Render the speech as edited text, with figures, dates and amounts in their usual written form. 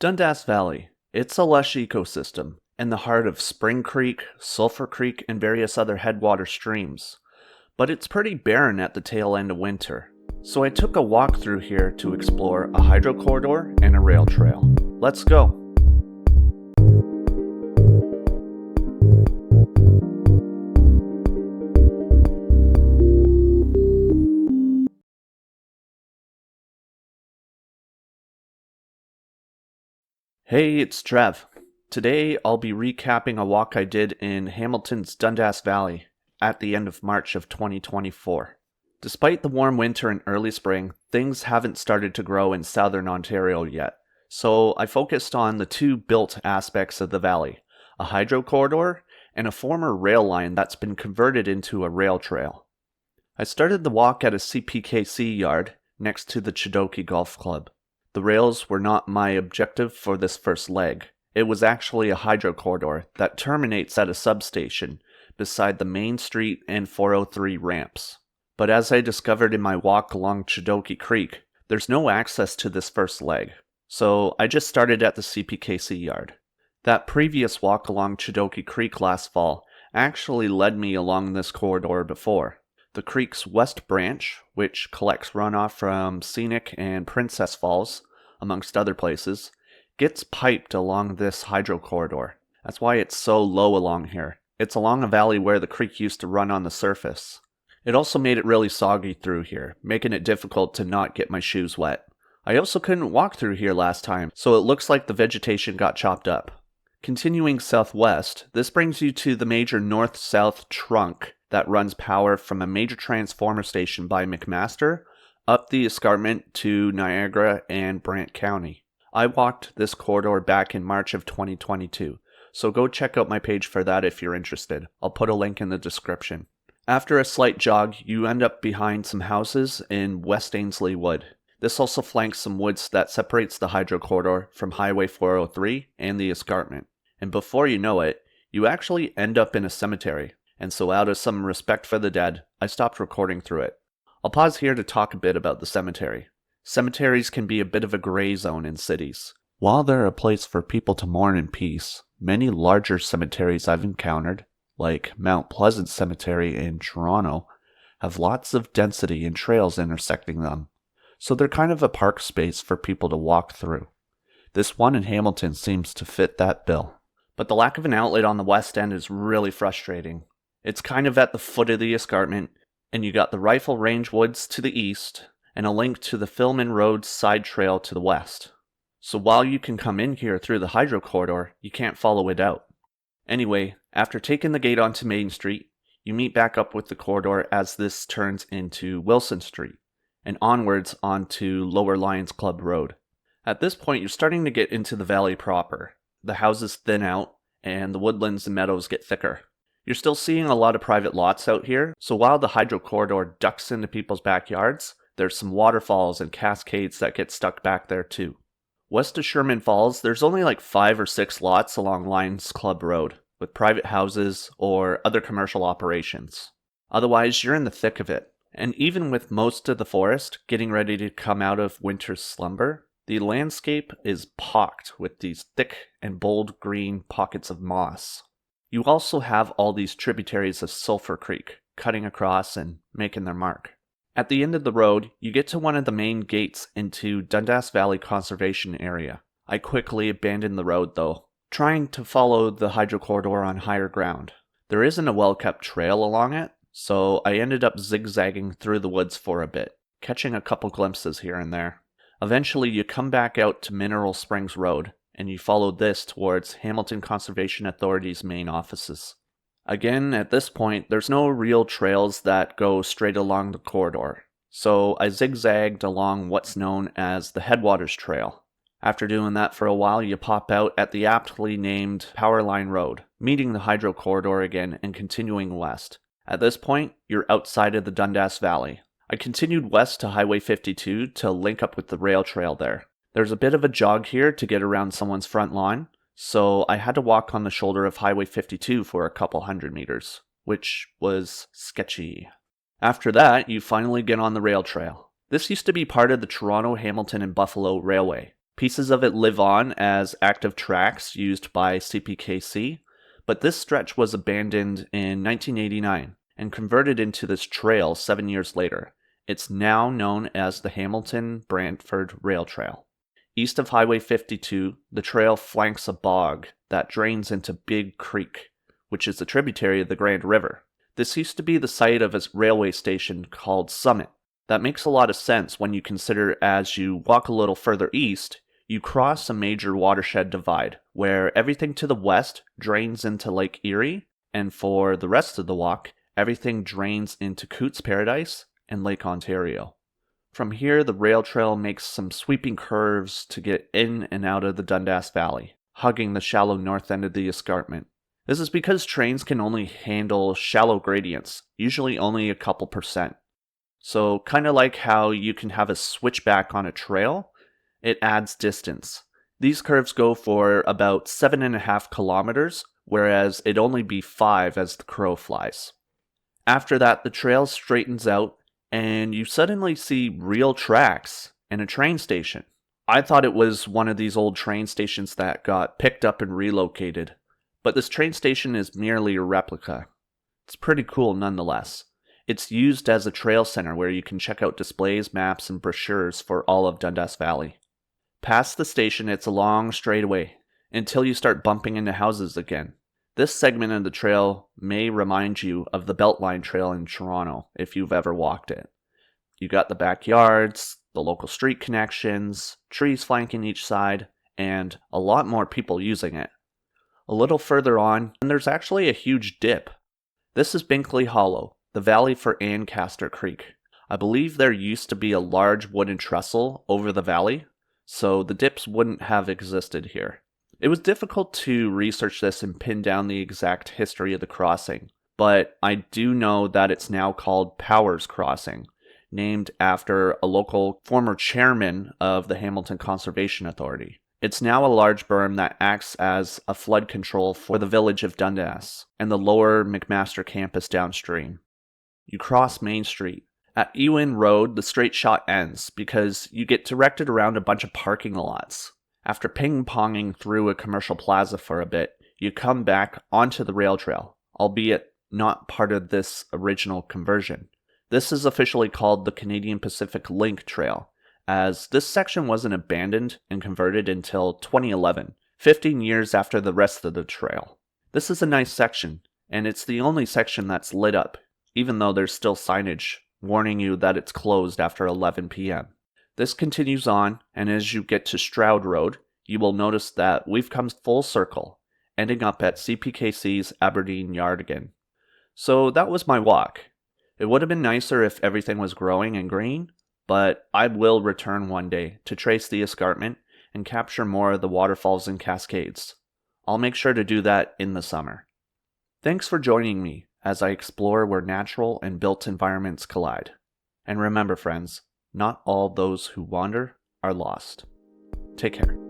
Dundas Valley. It's a lush ecosystem in the heart of Spring Creek, Sulphur Creek, and various other headwater streams. But it's pretty barren at the tail end of winter. So I took a walk through here to explore a hydro corridor and a rail trail. Let's go. Hey, it's Trev. Today I'll be recapping a walk I did in Hamilton's Dundas Valley at the end of March of 2024. Despite the warm winter and early spring, things haven't started to grow in southern Ontario yet, so I focused on the two built aspects of the valley, a hydro corridor and a former rail line that's been converted into a rail trail. I started the walk at a CPKC yard next to the Chidoki Golf Club. The rails were not my objective for this first leg. It was actually a hydro corridor that terminates at a substation beside the main street and 403 ramps. But as I discovered in my walk along Chidoki Creek, there's no access to this first leg, so I just started at the CPKC yard. That previous walk along Chidoki Creek last fall actually led me along this corridor before. The creek's west branch, which collects runoff from Scenic and Princess Falls, amongst other places, gets piped along this hydro corridor. That's why it's so low along here. It's along a valley where the creek used to run on the surface. It also made it really soggy through here, making it difficult to not get my shoes wet. I also couldn't walk through here last time, so it looks like the vegetation got chopped up. Continuing southwest, this brings you to the major north-south trunk that runs power from a major transformer station by McMaster up the escarpment to Niagara and Brant County. I walked this corridor back in March of 2022, so go check out my page for that if you're interested. I'll put a link in the description. After a slight jog, you end up behind some houses in West Ainslie Wood. This also flanks some woods that separates the hydro corridor from Highway 403 and the escarpment. And before you know it, you actually end up in a cemetery. And so out of some respect for the dead, I stopped recording through it. I'll pause here to talk a bit about the cemetery. Cemeteries can be a bit of a gray zone in cities. While they're a place for people to mourn in peace, many larger cemeteries I've encountered, like Mount Pleasant Cemetery in Toronto, have lots of density and trails intersecting them. So they're kind of a park space for people to walk through. This one in Hamilton seems to fit that bill. But the lack of an outlet on the west end is really frustrating. It's kind of at the foot of the escarpment, and you got the Rifle Range Woods to the east, and a link to the Filman Road side trail to the west. So while you can come in here through the hydro corridor, you can't follow it out. Anyway, after taking the gate onto Main Street, you meet back up with the corridor as this turns into Wilson Street, and onwards onto Lower Lions Club Road. At this point, you're starting to get into the valley proper. The houses thin out, and the woodlands and meadows get thicker. You're still seeing a lot of private lots out here, so while the hydro corridor ducks into people's backyards, there's some waterfalls and cascades that get stuck back there too. West of Sherman Falls, there's only like 5 or 6 lots along Lions Club Road, with private houses or other commercial operations. Otherwise, you're in the thick of it. And even with most of the forest getting ready to come out of winter's slumber, the landscape is pocked with these thick and bold green pockets of moss. You also have all these tributaries of Sulphur Creek cutting across and making their mark. At the end of the road, you get to one of the main gates into Dundas Valley Conservation Area. I quickly abandoned the road though, trying to follow the hydro corridor on higher ground. There isn't a well-kept trail along it, so I ended up zigzagging through the woods for a bit, catching a couple glimpses here and there. Eventually, you come back out to Mineral Springs Road, and you follow this towards Hamilton Conservation Authority's main offices. Again, at this point, there's no real trails that go straight along the corridor, so I zigzagged along what's known as the Headwaters Trail. After doing that for a while, you pop out at the aptly named Powerline Road, meeting the hydro corridor again and continuing west. At this point, you're outside of the Dundas Valley. I continued west to Highway 52 to link up with the rail trail there. There's a bit of a jog here to get around someone's front lawn, so I had to walk on the shoulder of Highway 52 for a couple hundred meters, which was sketchy. After that, you finally get on the rail trail. This used to be part of the Toronto, Hamilton, and Buffalo Railway. Pieces of it live on as active tracks used by CPKC, but this stretch was abandoned in 1989 and converted into this trail 7 years later. It's now known as the Hamilton-Brantford Rail Trail. East of Highway 52, the trail flanks a bog that drains into Big Creek, which is a tributary of the Grand River. This used to be the site of a railway station called Summit. That makes a lot of sense when you consider as you walk a little further east, you cross a major watershed divide, where everything to the west drains into Lake Erie, and for the rest of the walk, everything drains into Cootes Paradise and Lake Ontario. From here, the rail trail makes some sweeping curves to get in and out of the Dundas Valley, hugging the shallow north end of the escarpment. This is because trains can only handle shallow gradients, usually only a couple percent. So kind of like how you can have a switchback on a trail, it adds distance. These curves go for about 7.5 kilometers, whereas it'd only be 5 as the crow flies. After that, the trail straightens out, and you suddenly see real tracks and a train station. I thought it was one of these old train stations that got picked up and relocated, but this train station is merely a replica. It's pretty cool nonetheless. It's used as a trail center where you can check out displays, maps, and brochures for all of Dundas Valley. Past the station, it's a long straightaway until you start bumping into houses again. This segment of the trail may remind you of the Beltline Trail in Toronto if you've ever walked it. You got the backyards, the local street connections, trees flanking each side, and a lot more people using it. A little further on, and there's actually a huge dip. This is Binkley Hollow, the valley for Ancaster Creek. I believe there used to be a large wooden trestle over the valley, so the dips wouldn't have existed here. It was difficult to research this and pin down the exact history of the crossing, but I do know that it's now called Powers Crossing, named after a local former chairman of the Hamilton Conservation Authority. It's now a large berm that acts as a flood control for the village of Dundas and the lower McMaster campus downstream. You cross Main Street. At Ewan Road, the straight shot ends because you get directed around a bunch of parking lots. After ping-ponging through a commercial plaza for a bit, you come back onto the rail trail, albeit not part of this original conversion. This is officially called the Canadian Pacific Link Trail, as this section wasn't abandoned and converted until 2011, 15 years after the rest of the trail. This is a nice section, and it's the only section that's lit up, even though there's still signage warning you that it's closed after 11 p.m. This continues on, and as you get to Stroud Road, you will notice that we've come full circle, ending up at CPKC's Aberdeen Yard again. So that was my walk. It would have been nicer if everything was growing and green, but I will return one day to trace the escarpment and capture more of the waterfalls and cascades. I'll make sure to do that in the summer. Thanks for joining me as I explore where natural and built environments collide. And remember, friends, not all those who wander are lost. Take care.